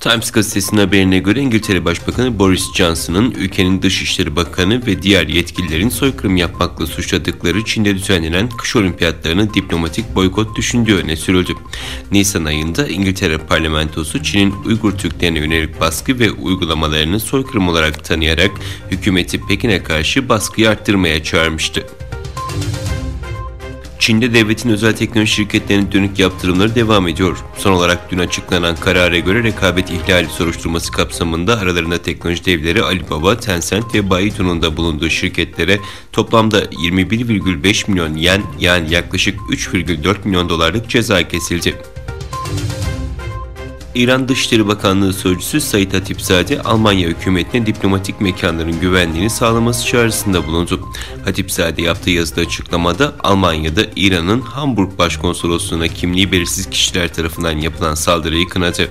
Times gazetesinin haberine göre İngiltere Başbakanı Boris Johnson'ın ülkenin Dışişleri Bakanı ve diğer yetkililerin soykırım yapmakla suçladıkları Çin'de düzenlenen kış olimpiyatlarını diplomatik boykot düşündüğü öne sürüldü. Nisan ayında İngiltere parlamentosu Çin'in Uygur Türklerine yönelik baskı ve uygulamalarını soykırım olarak tanıyarak hükümeti Pekin'e karşı baskıyı arttırmaya çağırmıştı. Çin'de devletin özel teknoloji şirketlerine dönük yaptırımları devam ediyor. Son olarak dün açıklanan karara göre rekabet ihlali soruşturması kapsamında aralarında teknoloji devleri Alibaba, Tencent ve Baidu'nun da bulunduğu şirketlere toplamda 21,5 milyon yen yani yaklaşık 3,4 milyon dolarlık ceza kesildi. İran Dışişleri Bakanlığı Sözcüsü Said Hatipzade, Almanya hükümetine diplomatik mekanların güvenliğini sağlaması çağrısında bulundu. Hatipzade yaptığı yazıda açıklamada Almanya'da İran'ın Hamburg Başkonsolosluğu'na kimliği belirsiz kişiler tarafından yapılan saldırıyı kınadı.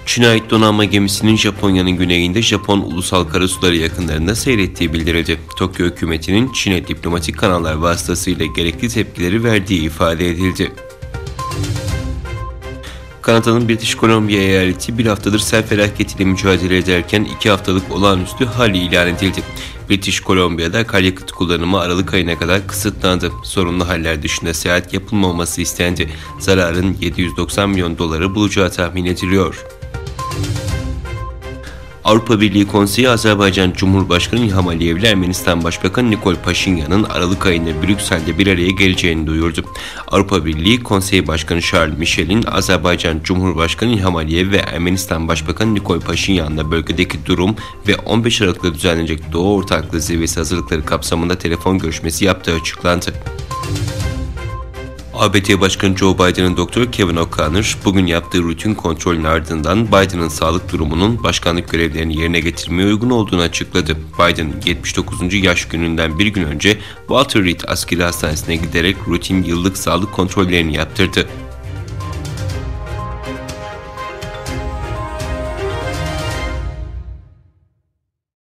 Çin'e ait donanma gemisinin Japonya'nın güneyinde Japon ulusal karasuları yakınlarında seyrettiği bildirildi. Tokyo hükümetinin Çin'e diplomatik kanallar vasıtasıyla gerekli tepkileri verdiği ifade edildi. Kanada'nın British Columbia eyaleti bir haftadır sel felaketiyle mücadele ederken 2 haftalık olağanüstü hal ilan edildi. British Columbia'da akaryakıt kullanımı Aralık ayına kadar kısıtlandı. Sorunlu haller dışında seyahat yapılmaması istendi. Zararın 790 milyon doları bulacağı tahmin ediliyor. Avrupa Birliği Konseyi Azerbaycan Cumhurbaşkanı İlham Aliyev ile Ermenistan Başbakanı Nikol Paşinyan'ın Aralık ayında Brüksel'de bir araya geleceğini duyurdu. Avrupa Birliği Konseyi Başkanı Charles Michel'in Azerbaycan Cumhurbaşkanı İlham Aliyev ve Ermenistan Başbakanı Nikol Paşinyan'la bölgedeki durum ve 15 Aralık'ta düzenlenecek Doğu Ortaklığı Zirvesi hazırlıkları kapsamında telefon görüşmesi yaptığı açıklandı. ABD Başkanı Joe Biden'ın doktoru Kevin O'Connor bugün yaptığı rutin kontrolün ardından Biden'ın sağlık durumunun başkanlık görevlerini yerine getirmeye uygun olduğunu açıkladı. Biden 79. yaş gününden bir gün önce Walter Reed Askeri Hastanesi'ne giderek rutin yıllık sağlık kontrollerini yaptırdı.